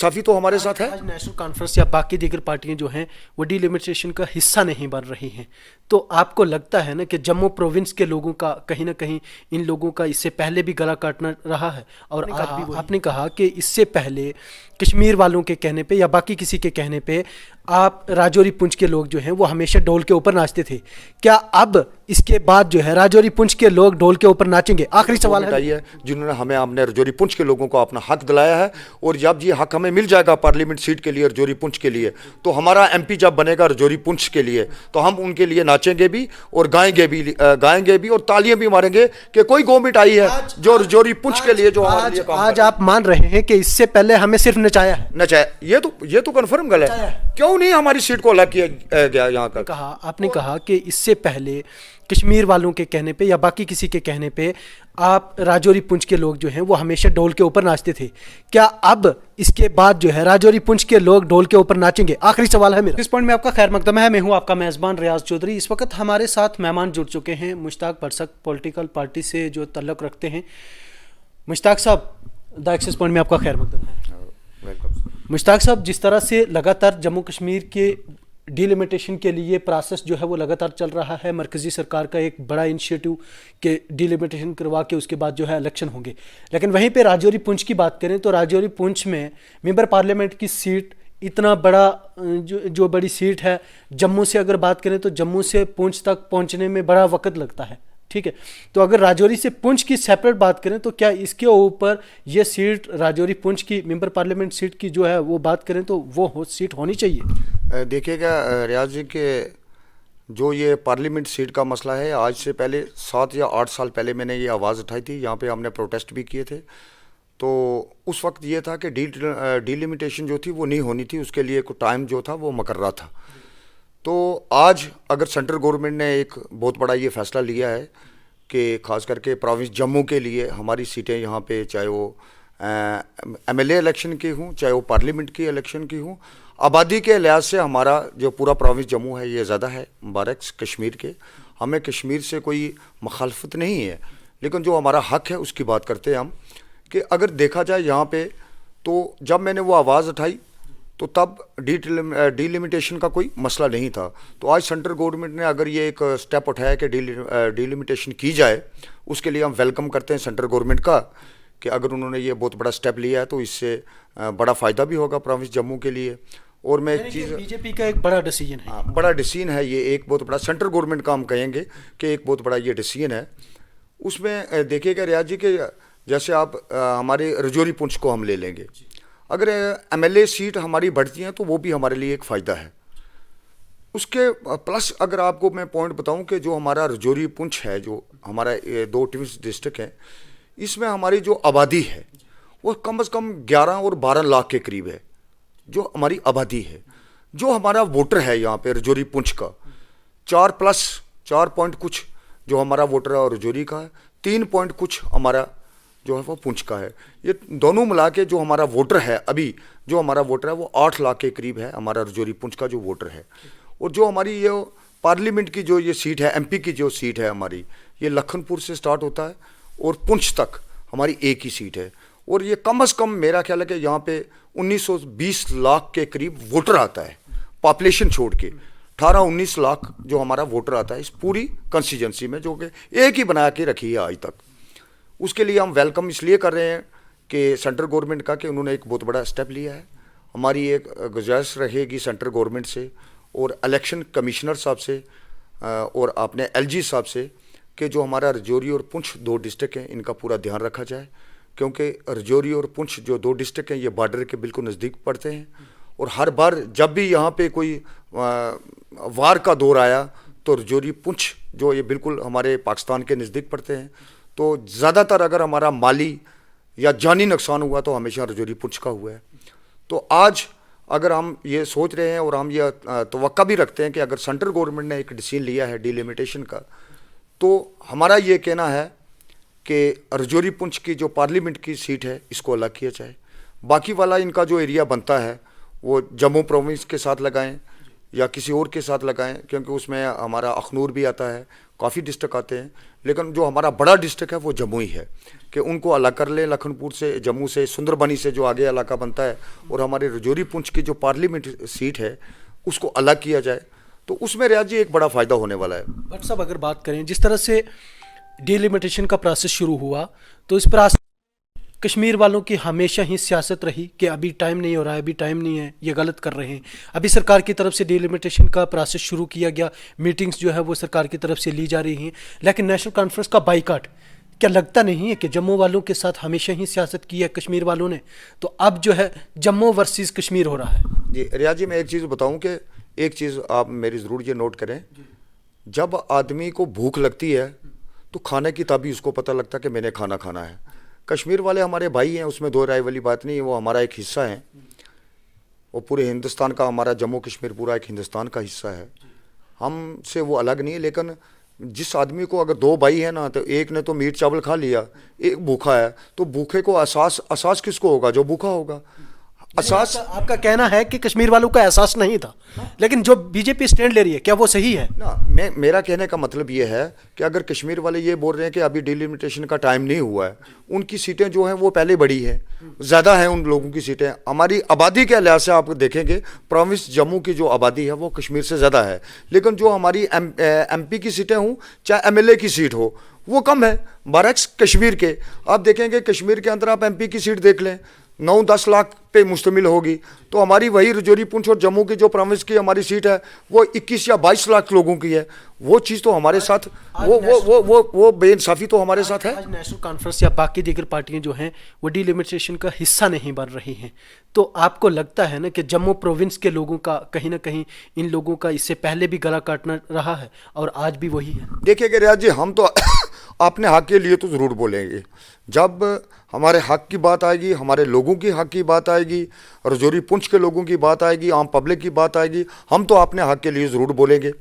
साफी तो हमारे साथ है। आज नेशनल कॉन्फ्रेंस या बाकी दीगर पार्टियां जो हैं वो डिलिमिटेशन का हिस्सा नहीं बन रही हैं, तो आपको लगता है ना कि जम्मू प्रोविंस के लोगों का कहीं ना कहीं इन लोगों का इससे पहले भी गला काटना रहा है। और आपने कहा कि इससे पहले कश्मीर वालों के कहने पे या बाकी किसी के कहने पे आप राजौरी पुंछ के लोग जो हैं वो हमेशा ढोल के ऊपर नाचते थे। क्या अब इसके बाद जो है राजौरी पुंछ के लोग ढोल के ऊपर नाचेंगे? आखिरी सवाल है, जिन्होंने हमें हमने राजौरी पुंछ के लोगों को अपना हक दिलाया है, और जब ये हक हमें मिल जाएगा पार्लियामेंट सीट के लिए राजौरी पुंछ के लिए, तो हमारा एमपी जब बनेगा राजौरी पुंछ के लिए, तो हम उनके लिए नाचेंगे भी और गाएंगे भी और तालियां भी मारेंगे कि कोई गवर्नमेंट आई है जो राजौरी पुंछ के लिए जो आज आप मान रहे हैं कि इससे पहले हमें सिर्फ नचाया है। ये तो कन्फर्म गलत है। क्यों नहीं हमारी सीट को अलग किया गया यहाँ तक? आपने कहा कि इससे पहले कश्मीर वालों के कहने पे या बाकी किसी के कहने पे आप राजौरी पुंछ के लोग जो हैं वो हमेशा ढोल के ऊपर नाचते थे। क्या अब इसके बाद जो है राजौरी पुंछ के लोग ढोल के ऊपर नाचेंगे? आखिरी सवाल है मेरा। इस पॉइंट में आपका खैर मकदम है। मैं हूं आपका मेज़बान रियाज चौधरी। इस वक्त हमारे साथ मेहमान जुड़ चुके हैं मुश्ताक बरसक पॉलिटिकल पार्टी से जो तल्लुक़ रखते हैं। मुश्ताक साहब, द एक्सेस पॉइंट में आपका खैर मकदम है। मुश्ताक साहब, जिस तरह से लगातार जम्मू कश्मीर के डिलिमिटेशन के लिए प्रोसेस जो है वो लगातार चल रहा है, मरकज़ी सरकार का एक बड़ा इनिशिएटिव के डिलिमिटेशन करवा के उसके बाद जो है इलेक्शन होंगे, लेकिन वहीं पे राजौरी पुंछ की बात करें तो राजौरी पुंछ में मेंबर पार्लियामेंट की सीट इतना बड़ा जो बड़ी सीट है, जम्मू से अगर बात करें तो जम्मू से पुंछ तक पहुंचने में बड़ा वक्त लगता है, ठीक है। तो अगर राजौरी से पुंछ की सेपरेट बात करें तो क्या इसके ऊपर ये सीट राजौरी पुंछ की मेंबर पार्लियामेंट सीट की जो है वो बात करें तो वो सीट होनी चाहिए? देखिएगा रियाज जी के जो ये पार्लियामेंट सीट का मसला है, आज से पहले 7 या 8 साल पहले मैंने ये आवाज़ उठाई थी, यहाँ पे हमने प्रोटेस्ट भी किए थे। तो उस वक्त ये था कि डिलिमिटेशन जो थी वो नहीं होनी थी, उसके लिए कोई टाइम जो था वो मुकर्रर था। तो आज अगर सेंट्रल गवर्नमेंट ने एक बहुत बड़ा ये फैसला लिया है कि ख़ास करके प्रोविंस जम्मू के लिए हमारी सीटें यहाँ पे, चाहे वो एमएलए इलेक्शन की हूँ, चाहे वो पार्लियामेंट की इलेक्शन की हूँ, आबादी के लिहाज से हमारा जो पूरा प्रोविंस जम्मू है ये ज़्यादा है मुबारक कश्मीर के। हमें कश्मीर से कोई मुखालफत नहीं है, लेकिन जो हमारा हक है उसकी बात करते हैं हम कि अगर देखा जाए यहाँ पे, तो जब मैंने वो आवाज़ उठाई तो तब डिलिमिटेशन का कोई मसला नहीं था। तो आज सेंट्रल गवर्नमेंट ने अगर ये एक स्टेप उठाया कि डिलिमिटेशन की जाए, उसके लिए हम वेलकम करते हैं सेंट्रल गवर्नमेंट का कि अगर उन्होंने ये बहुत बड़ा स्टेप लिया है तो इससे बड़ा फ़ायदा भी होगा प्रोविंस जम्मू के लिए। और मैं एक चीज़, बीजेपी का एक बड़ा डिसीजन है। बड़ा डिसीजन है ये, एक बहुत बड़ा सेंट्रल गवर्नमेंट का हम कहेंगे कि एक बहुत बड़ा ये डिसीजन है। उसमें देखिएगा रियाज जी के जैसे आप हमारे राजौरी पुंछ को हम ले लेंगे, अगर एमएलए सीट हमारी बढ़ती हैं तो वो भी हमारे लिए एक फ़ायदा है। उसके प्लस अगर आपको मैं पॉइंट बताऊं कि जो हमारा राजौरी पुंछ है, जो हमारा 2 ट्विंस डिस्ट्रिक्ट हैं, इसमें हमारी जो आबादी है वो कम से कम 11 और 12 लाख के करीब है जो हमारी आबादी है। जो हमारा वोटर है यहाँ पे राजौरी पुंछ का 4 पॉइंट कुछ जो हमारा वोटर है और राजौरी का है, 3 पॉइंट कुछ हमारा जो है वो पुंछ का है। ये दोनों मिला के जो हमारा वोटर है, अभी जो हमारा वोटर है वो 8 लाख के करीब है हमारा राजौरी पुंछ का जो वोटर है। और जो हमारी ये पार्लियामेंट की जो ये सीट है, एमपी की जो सीट है हमारी, ये लखनपुर से स्टार्ट होता है और पुंछ तक हमारी एक ही सीट है। और ये कम से कम मेरा ख्याल है कि यहाँ पे 1920 लाख के करीब वोटर आता है, पॉपुलेशन छोड़ के 18-19 लाख जो हमारा वोटर आता है इस पूरी कंस्टिट्यूंसी में, जो कि एक ही बना के रखी है आज तक। उसके लिए हम वेलकम इसलिए कर रहे हैं कि सेंट्रल गवर्नमेंट का कि उन्होंने एक बहुत बड़ा स्टेप लिया है। हमारी एक गुजारिश रहेगी सेंट्रल गवर्नमेंट से और इलेक्शन कमिश्नर साहब से और अपने एलजी साहब से कि जो हमारा राजौरी और पुंछ 2 डिस्ट्रिक्ट हैं इनका पूरा ध्यान रखा जाए, क्योंकि राजौरी और पुंछ जो 2 डिस्ट्रिक्ट हैं ये बॉर्डर के बिल्कुल नज़दीक पड़ते हैं। और हर बार जब भी यहाँ पे कोई वार का दौर आया तो राजौरी पुंछ जो ये बिल्कुल हमारे पाकिस्तान के नज़दीक पड़ते हैं, तो ज़्यादातर अगर हमारा माली या जानी नुकसान हुआ तो हमेशा राजौरी पुंछ का हुआ है। तो आज अगर हम ये सोच रहे हैं और हम ये तवक्का भी रखते हैं कि अगर सेंट्रल गवर्नमेंट ने एक डिसीजन लिया है डिलिमिटेशन का, तो हमारा ये कहना है कि राजौरी पुंछ की जो पार्लियामेंट की सीट है इसको अलग किया जाए। बाकी वाला इनका जो एरिया बनता है वो जम्मू प्रोविंस के साथ लगाएं या किसी और के साथ लगाएं, क्योंकि उसमें हमारा अखनूर भी आता है, काफ़ी डिस्ट्रिक्ट आते हैं। लेकिन जो हमारा बड़ा डिस्ट्रिक्ट है वो जम्मू ही है, कि उनको अलग कर लें लखनपुर से, जम्मू से, सुंदरबनी से जो आगे इलाका बनता है, और हमारे रजौरी पुंछ की जो पार्लियामेंट सीट है उसको अलग किया जाए, तो उसमें रियाज जी एक बड़ा फ़ायदा होने वाला है। बट साहब अगर बात करें जिस तरह से डिलिमिटेशन का प्रोसेस शुरू हुआ, तो इस प्रोसेस कश्मीर वालों की हमेशा ही सियासत रही कि अभी टाइम नहीं हो रहा है, अभी टाइम नहीं है, ये गलत कर रहे हैं। अभी सरकार की तरफ से डिलिमिटेशन का प्रोसेस शुरू किया गया, मीटिंग्स जो है वो सरकार की तरफ से ली जा रही हैं, लेकिन नेशनल कॉन्फ्रेंस का बाइकाट, क्या लगता नहीं है कि जम्मू वालों के साथ हमेशा ही सियासत की है कश्मीर वालों ने, तो अब जो है जम्मू वर्सेस कश्मीर हो रहा है? जी रियाज जी, मैं एक चीज़ बताऊं कि एक चीज़ आप मेरी ज़रूर ये नोट करें, जब आदमी को भूख लगती है तो खाने की तभी उसको पता लगता है कि मैंने खाना खाना है। कश्मीर वाले हमारे भाई हैं, उसमें दो राय वाली बात नहीं है, वो हमारा एक हिस्सा है, वो पूरे हिंदुस्तान का, हमारा जम्मू कश्मीर पूरा एक हिंदुस्तान का हिस्सा है, हमसे वो अलग नहीं है। लेकिन जिस आदमी को अगर दो भाई है ना, तो एक ने तो मीट चावल खा लिया, एक भूखा है, तो भूखे को एहसास किसको होगा? जो भूखा होगा। एहसास आपका कहना है कि कश्मीर वालों का एहसास नहीं था, लेकिन जो बीजेपी स्टैंड ले रही है क्या वो सही है ना? मेरा कहने का मतलब ये है कि अगर कश्मीर वाले ये बोल रहे हैं कि अभी डिलिमिटेशन का टाइम नहीं हुआ है, उनकी सीटें जो हैं वो पहले बड़ी है, ज़्यादा हैं उन लोगों की सीटें। हमारी आबादी के लिहाज से आप देखेंगे, प्रोविंस जम्मू की जो आबादी है वो कश्मीर से ज़्यादा है, लेकिन जो हमारी MP की सीटें हों चाहे MLA की सीट हो, वो कम है बरक्स कश्मीर के। आप देखेंगे कश्मीर के अंदर आप MP की सीट देख लें, 9-10 लाख पे मुश्तमिल होगी, तो हमारी वही रजौरी पुंछ और जम्मू की जो प्रोविंस की हमारी सीट है वो 21 या 22 लाख लोगों की है। वो चीज़ तो हमारे साथ वो बेइंसाफ़ी तो हमारे साथ है। आज नेशनल कॉन्फ्रेंस या बाकी दीगर पार्टियां जो हैं वो डिलिमिटेशन का हिस्सा नहीं बन रही हैं, तो आपको लगता है ना कि जम्मू प्रोविंस के लोगों का कहीं ना कहीं इन लोगों का इससे पहले भी गला काटना रहा है और आज भी वही है? देखिए रियाज जी, हम तो अपने हक के लिए तो ज़रूर बोलेंगे, जब हमारे हक की बात आएगी, हमारे लोगों की हक की बात आएगी, रजौरी पुंछ के लोगों की बात आएगी, आम पब्लिक की बात आएगी, हम तो अपने हक के लिए ज़रूर बोलेंगे।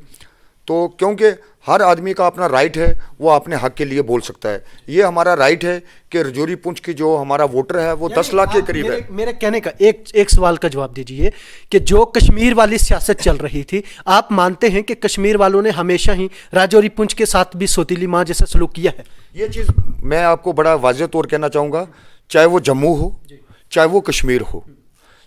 तो क्योंकि हर आदमी का अपना राइट है, वो अपने हक के लिए बोल सकता है। ये हमारा राइट है कि रजौरी पुंछ की जो हमारा वोटर है वो 10 लाख के करीब है। मेरे कहने का एक सवाल का जवाब दीजिए कि जो कश्मीर वाली सियासत चल रही थी, आप मानते हैं कि कश्मीर वालों ने हमेशा ही राजौरी पुंछ के साथ भी सौतीली माँ जैसा सलूक किया है? ये चीज़ मैं आपको बड़ा वाज़ेह तौर कहना चाहूँगा, चाहे वो जम्मू हो चाहे वो कश्मीर हो,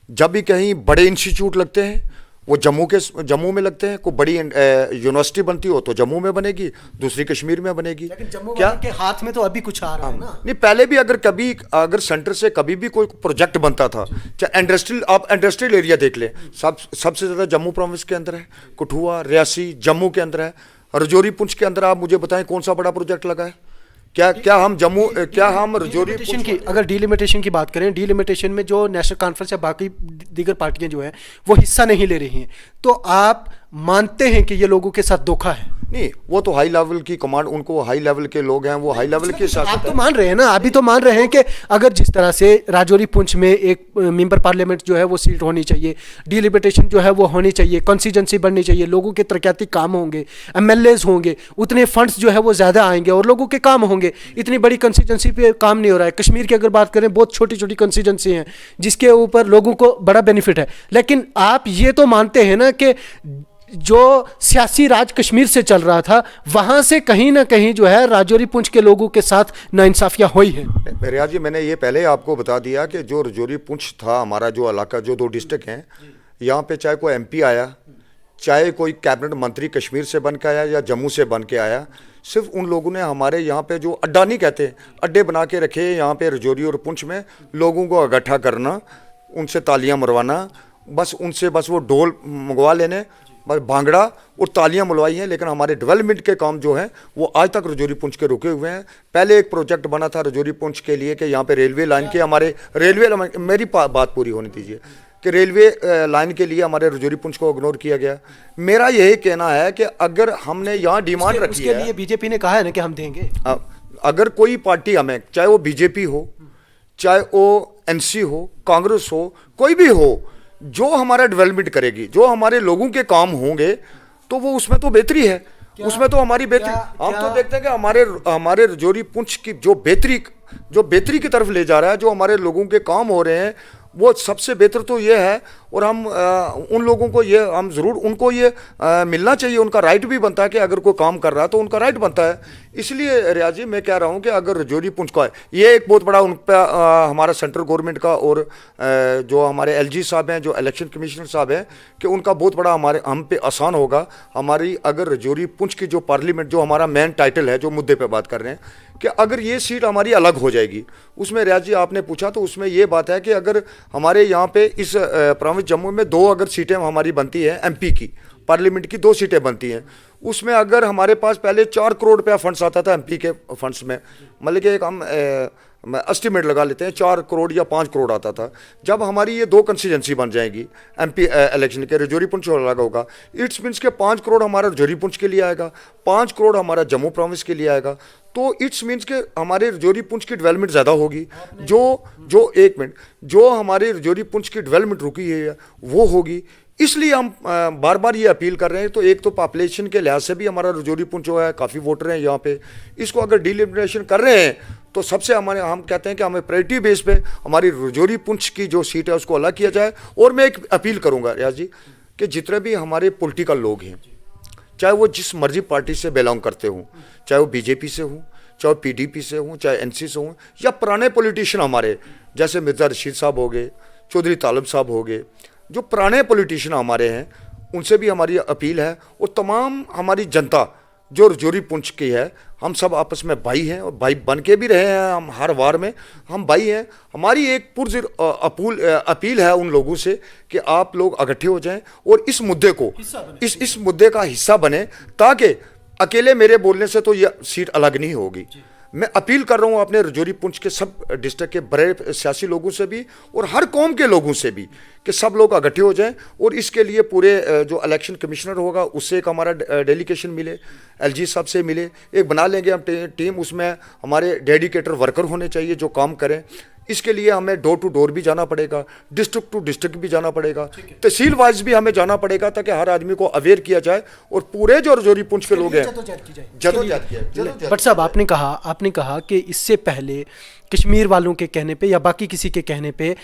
जब भी कहीं बड़े इंस्टीट्यूट लगते हैं वो जम्मू में लगते हैं, कोई बड़ी यूनिवर्सिटी बनती हो तो जम्मू में बनेगी, दूसरी कश्मीर में बनेगी। लेकिन जम्मू क्या के हाथ में तो अभी कुछ आ रहा है ना? नहीं, पहले भी अगर सेंटर से कभी भी कोई प्रोजेक्ट बनता था, चाहे इंडस्ट्रियल एरिया देख लें, सबसे ज़्यादा जम्मू प्रोविंस के अंदर है, कठुआ, रियासी जम्मू के अंदर है। रजौरी पुंछ के अंदर आप मुझे बताएं कौन सा बड़ा प्रोजेक्ट लगा है? क्या हम रजौरी डिलिमिटेशन की, अगर डिलिमिटेशन की बात करें, डिलिमिटेशन में जो नेशनल कॉन्फ्रेंस या बाकी दीगर पार्टियां जो है वो हिस्सा नहीं ले रही हैं, तो आप मानते हैं कि ये लोगों के साथ धोखा है? नहीं, वो तो हाई लेवल की कमांड, उनको हाई लेवल के लोग हैं, वो हाई लेवल के साथ। आप तो मान रहे हैं ना, अभी तो मान रहे हैं कि अगर जिस तरह से राजौरी पुंछ में एक मेंबर पार्लियामेंट जो है वो सीट होनी चाहिए, डिलिमिटेशन जो है वो होनी चाहिए, कॉन्स्टिट्यूंसी बननी चाहिए, लोगों के तरक्याती काम होंगे, MLAs होंगे, उतने फंड्स जो है वो ज़्यादा आएंगे और लोगों के काम होंगे। इतनी बड़ी कॉन्स्टिट्यूंसी पे काम नहीं हो रहा है। कश्मीर की अगर बात करें, बहुत छोटी छोटी कॉन्स्टिट्यूंसी हैं जिसके ऊपर लोगों को बड़ा बेनिफिट है, लेकिन आप ये तो मानते हैं ना कि जो सियासी राज कश्मीर से चल रहा था वहां से कहीं ना कहीं जो है राजौरी पुंछ के लोगों के साथ नाइंसाफियां हुई है। रियाज जी, मैंने ये पहले आपको बता दिया कि जो रजौरी पुंछ था, हमारा जो इलाका, जो 2 डिस्ट्रिक्ट हैं, यहाँ पे चाहे कोई MP आया, चाहे कोई कैबिनेट मंत्री कश्मीर से बन के आया या जम्मू से बन के आया, सिर्फ उन लोगों ने हमारे यहाँ पे जो अड्डा नहीं कहते, अड्डे बना के रखे यहाँ पे रजौरी और पुंछ में, लोगों को इकट्ठा करना, उनसे तालियां मरवाना, बस उनसे बस वो ढोल मंगवा लेने, बस भांगड़ा और तालियां मलवाई हैं। लेकिन हमारे डेवलपमेंट के काम जो हैं वो आज तक रजौरी पुंछ के रुके हुए हैं। पहले एक प्रोजेक्ट बना था रजौरी पुंछ के लिए कि यहाँ पे रेलवे लाइन के, हमारे रेलवे, मेरी बात पूरी होने दीजिए, कि रेलवे लाइन के लिए हमारे रजौरी पुंछ को इग्नोर किया गया। मेरा यही कहना है कि अगर हमने यहाँ डिमांड रखी उसके लिए बीजेपी ने कहा है ना कि हम देंगे। अगर कोई पार्टी हमें, चाहे वो BJP हो, चाहे वो NC हो, कांग्रेस हो, कोई भी हो, जो हमारा डेवलपमेंट करेगी, जो हमारे लोगों के काम होंगे, तो वो उसमें तो बेहतरी है, उसमें तो हमारी बेहतरी। हम तो देखते हैं कि हमारे रजौरी पुंछ की जो बेहतरी की तरफ ले जा रहा है, जो हमारे लोगों के काम हो रहे हैं, वो सबसे बेहतर तो ये है। और हम उन लोगों को ये हम ज़रूर उनको ये मिलना चाहिए, उनका राइट भी बनता है कि अगर कोई काम कर रहा है तो उनका राइट बनता है। इसलिए रियाज जी मैं कह रहा हूँ कि अगर रजौरी पुंछ का ये एक बहुत बड़ा उन पर हमारा सेंट्रल गवर्नमेंट का और जो हमारे एलजी साहब हैं, जो इलेक्शन कमिश्नर साहब हैं, कि उनका बहुत बड़ा हम पे आसान होगा। हमारी अगर रजौरी पुंछ की जो पार्लियामेंट, जो हमारा मेन टाइटल है, जो मुद्दे पे बात कर रहे हैं, कि अगर ये सीट हमारी अलग हो जाएगी, उसमें रियाज जी आपने पूछा तो उसमें ये बात है कि अगर हमारे यहाँ पे इस प्रोविंस जम्मू में 2 अगर सीटें हमारी बनती हैं, एमपी की पार्लियामेंट की 2 सीटें बनती हैं, उसमें अगर हमारे पास पहले 4 करोड़ रुपया फंड्स आता था एमपी के फंड्स में, मतलब कि एक हम एस्टिमेट लगा लेते हैं 4 करोड़ या 5 करोड़ आता था। जब हमारी ये 2 कंस्टिट्यूंसी बन जाएगी एमपी इलेक्शन के, रजौरी पुंछ अलग होगा, इट्स मीन्स के 5 करोड़ हमारा रजौरी पुंछ के लिए आएगा, 5 करोड़ हमारा जम्मू प्रोविंस के लिए आएगा। तो इट्स मीन्स के हमारे रजौरी पुंछ की डेवलपमेंट ज़्यादा होगी। जो एक मिनट, जो हमारी रजौरी पुंछ की डेवलपमेंट रुकी है वो होगी। इसलिए हम बार बार ये अपील कर रहे हैं। तो एक तो पॉपुलेशन के लिहाज से भी हमारा रजौरी पुंछ जो है, काफ़ी वोटर हैं यहाँ पे, इसको अगर डिलिमिटेशन कर रहे हैं तो सबसे हम कहते हैं कि हमें प्रायोरिटी बेस पे हमारी रजौरी पुंछ की जो सीट है उसको अलग किया जाए। और मैं एक अपील करूँगा रियाज जी कि जितने भी हमारे पॉलिटिकल लोग हैं, चाहे वो जिस मर्जी पार्टी से बिलोंग करते हों, चाहे वो बीजेपी से हों, चाहे पीडीपी से हों, चाहे एनसी से हों, या पुराने पॉलिटिशियन हमारे जैसे मिर्ज़ा रशीद साहब हो गए, चौधरी तालब साहब हो गए, जो पुराने पॉलिटिशियन हमारे हैं, उनसे भी हमारी अपील है। और तमाम हमारी जनता जो रजौरी पुंछ की है, हम सब आपस में भाई हैं और भाई बन के भी रहे हैं। हम हर वार में हम भाई हैं। हमारी एक अपील है उन लोगों से कि आप लोग इकट्ठे हो जाएं और इस मुद्दे को इस मुद्दे का हिस्सा बने, ताकि अकेले मेरे बोलने से तो ये सीट अलग नहीं होगी। मैं अपील कर रहा हूँ अपने रजौरी पुंछ के सब डिस्ट्रिक्ट के बड़े सियासी लोगों से भी और हर कौम के लोगों से भी कि सब लोग इकट्ठे हो जाएं। और इसके लिए पूरे जो इलेक्शन कमिश्नर होगा उससे एक हमारा डेलीगेशन मिले, एलजी साहब से मिले, एक बना लेंगे हम टीम। उसमें हमारे डेडिकेटर वर्कर होने चाहिए जो काम करें। इसके लिए हमें डोर टू डोर भी जाना पड़ेगा, डिस्ट्रिक्ट टू डिस्ट्रिक्ट भी जाना पड़ेगा, तहसील वाइज भी हमें जाना पड़ेगा, ताकि हर आदमी को अवेयर किया जाए और पूरे जो रजौरी पुंछ के लोग हैं जदोजहद किया। बट साहब आपने कहा कि इससे पहले कश्मीर वालों के कहने पे या बाकी किसी के कहने पे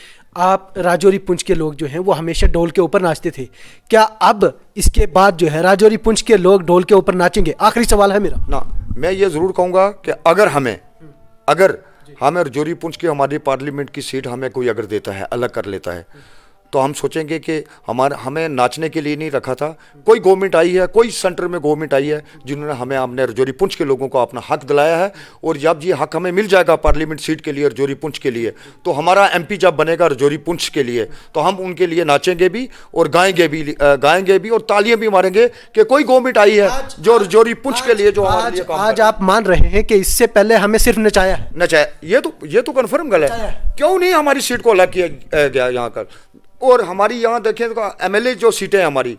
आप राजौरी पुंछ के लोग जो हैं वो हमेशा ढोल के ऊपर नाचते थे। क्या अब इसके बाद जो है राजौरी पुंछ के लोग ढोल के ऊपर नाचेंगे? आखिरी सवाल है मेरा ना। मैं ये ज़रूर कहूँगा कि अगर हमें रजौरी पुंछ की हमारी पार्लियामेंट की सीट हमें कोई अगर देता है, अलग कर लेता है, तो हम सोचेंगे कि हमें नाचने के लिए नहीं रखा था। कोई गवर्नमेंट आई है, कोई सेंटर में गवर्नमेंट आई है जिन्होंने हमने रजौरी पुंछ के लोगों को अपना हक दिलाया है। और जब ये हक हमें मिल जाएगा पार्लियामेंट सीट के लिए रजौरी पुंछ के लिए, तो हमारा एमपी जब बनेगा रजौरी पुंछ के लिए, तो हम उनके लिए नाचेंगे भी और गाएंगे भी और तालियां भी मारेंगे कि कोई गवर्नमेंट आई है जो रजौरी पुंछ के लिए जो हमारे लिए काम। आज आप मान रहे हैं कि इससे पहले हमें सिर्फ नचाया, ये तो कन्फर्म गलत है। क्यों नहीं हमारी सीट को अलग किया गया यहाँ कर? और हमारी यहाँ देखें तो एमएलए जो सीटें हैं हमारी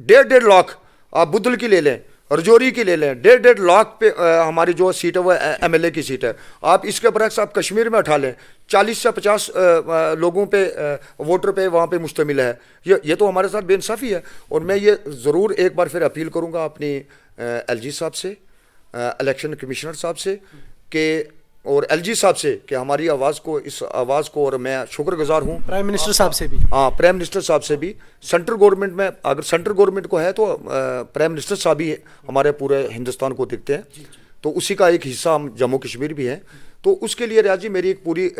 1.5 लाख, आप बुद्धल की ले लें, रजौरी की ले लें, 1.5 लाख पे हमारी जो सीट है वो एमएलए की सीट है। आप इसके बरक्स आप कश्मीर में उठा लें, 40 से 50 लोगों पे वोटर पे वहाँ पे मुश्तमिल है। ये तो हमारे साथ बेइंसाफ़ी है। और मैं ये ज़रूर एक बार फिर अपील करूँगा अपनी एलजी साहब से, इलेक्शन कमिश्नर साहब से कि और एलजी साहब से कि हमारी इस आवाज़ को और मैं शुक्रगुजार हूँ प्राइम मिनिस्टर साहब से भी। हाँ, प्राइम मिनिस्टर साहब से भी। सेंट्रल गवर्नमेंट में अगर सेंट्रल गवर्नमेंट को है तो प्राइम मिनिस्टर साहब ही हमारे पूरे हिंदुस्तान को दिखते हैं, तो उसी का एक हिस्सा हम जम्मू कश्मीर भी हैं। तो उसके लिए रियाज जी मेरी एक पूरी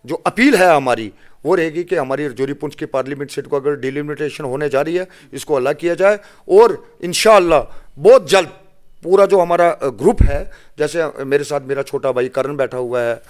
जो अपील है हमारी वो रहेगी कि हमारी रजौरी पुंछ की पार्लियामेंट सीट को अगर डिलिमिटेशन होने जा रही है, इसको अलग किया जाए। और इंशाअल्लाह बहुत जल्द पूरा जो हमारा ग्रुप है, जैसे मेरे साथ मेरा छोटा भाई करण बैठा हुआ है,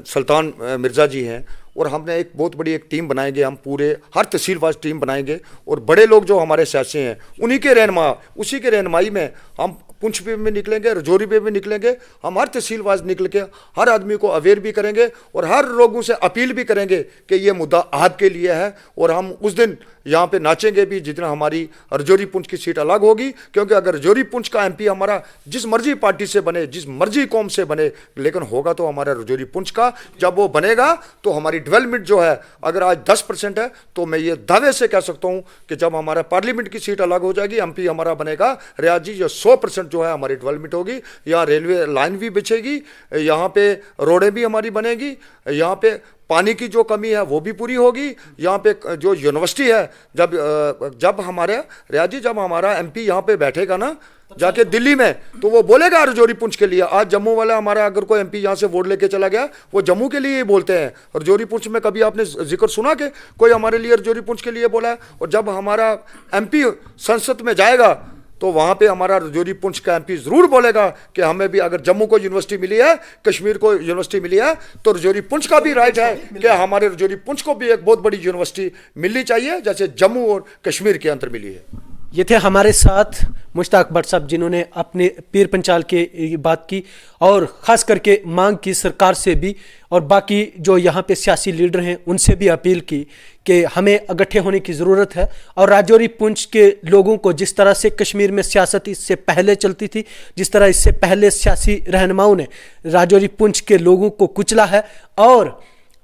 सुल्तान मिर्ज़ा जी हैं, और हमने एक बहुत बड़ी एक टीम बनाएंगे। हम पूरे हर तहसील वाइज टीम बनाएंगे और बड़े लोग जो हमारे सियासी हैं उसी के रहनुमाई में हम पुंछ पे भी निकलेंगे, रजौरी पे भी निकलेंगे। हम हर तहसील वाइज निकल के हर आदमी को अवेयर भी करेंगे और हर लोगों से अपील भी करेंगे कि ये मुद्दा आपके लिए है। और हम उस दिन यहाँ पे नाचेंगे भी जितना हमारी रजौरी पुंछ की सीट अलग होगी, क्योंकि अगर रजौरी पुंछ का एमपी हमारा जिस मर्जी पार्टी से बने, जिस मर्जी कौम से बने, लेकिन होगा तो हमारा रजौरी पुंछ का। जब वो बनेगा तो हमारी डेवलपमेंट जो है अगर आज 10% है, तो मैं ये दावे से कह सकता हूँ कि जब हमारा पार्लियामेंट की सीट अलग हो जाएगी, एमपी हमारा बनेगा रियाज जी, ये 100% जो है हमारी डेवलपमेंट होगी। यहाँ रेलवे लाइन भी बिछेगी, यहाँ पे रोडें भी हमारी बनेगी, यहाँ पे पानी की जो कमी है वो भी पूरी होगी। यहाँ पे जो यूनिवर्सिटी है, जब हमारा एमपी यहाँ पे बैठेगा ना जाके दिल्ली में, तो वो बोलेगा राजौरी पुंछ के लिए। आज जम्मू वाला हमारा अगर कोई एमपी यहाँ से वोट लेके चला गया, वो जम्मू के लिए ही बोलते हैं। राजौरी पुंछ में कभी आपने जिक्र सुना कि कोई हमारे लिए राजौरी पुंछ के लिए बोला है? और जब हमारा एमपी संसद में जाएगा तो वहाँ पे हमारा राजौरी पुंछ का एमपी जरूर बोलेगा कि हमें भी, अगर जम्मू को यूनिवर्सिटी मिली है, कश्मीर को यूनिवर्सिटी मिली है, तो राजौरी पुंछ का भी राइट है कि हमारे राजौरी पुंछ को भी एक बहुत बड़ी यूनिवर्सिटी मिलनी चाहिए, जैसे जम्मू और कश्मीर के अंदर मिली है। ये थे हमारे साथ मुश्ताक भट्ट साहब, जिन्होंने अपने पीर पंचाल की बात की और ख़ास करके मांग की सरकार से भी, और बाकी जो यहाँ पे सियासी लीडर हैं उनसे भी अपील की कि हमें इकट्ठे होने की ज़रूरत है। और राजौरी पुंछ के लोगों को, जिस तरह से कश्मीर में सियासत इससे पहले चलती थी, जिस तरह इससे पहले सियासी रहनुमाओं ने राजौरी पुंछ के लोगों को कुचला है और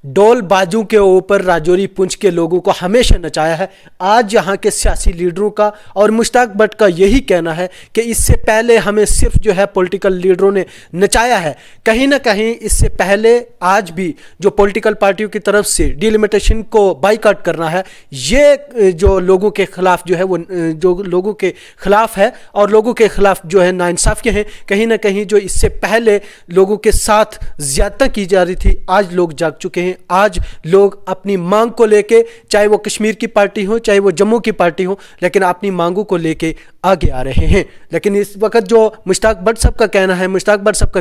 डोल बाजू के ऊपर राजौरी पुंछ के लोगों को हमेशा नचाया है, आज यहाँ के सियासी लीडरों का और मुश्ताक भट्ट का यही कहना है कि इससे पहले हमें सिर्फ जो है पॉलिटिकल लीडरों ने नचाया है। कहीं ना कहीं इससे पहले आज भी जो पॉलिटिकल पार्टियों की तरफ से डिलिमिटेशन को बाइकआउट करना है, ये जो लोगों के खिलाफ जो है वो जो लोगों के खिलाफ है और लोगों के खिलाफ जो है नाइंसाफ़ी हैं। कहीं ना कहीं जो इससे पहले लोगों के साथ ज़्यादती की जा रही थी, आज लोग जाग चुके हैं। आज लोग अपनी मांग को लेके, चाहे वो कश्मीर की पार्टी हो, चाहे वो जम्मू की पार्टी हो, लेकिन अपनी मांगों को लेके आगे आ रहे हैं। लेकिन इस वक्त जो मुश्ताक भट्ट साहब का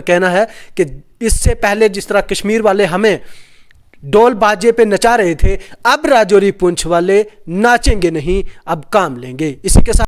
कहना है कि इससे पहले जिस तरह कश्मीर वाले हमें डोल बाजे पे नचा रहे थे, अब राजौरी पुंछ वाले नाचेंगे नहीं, अब काम लेंगे। इसी के साथ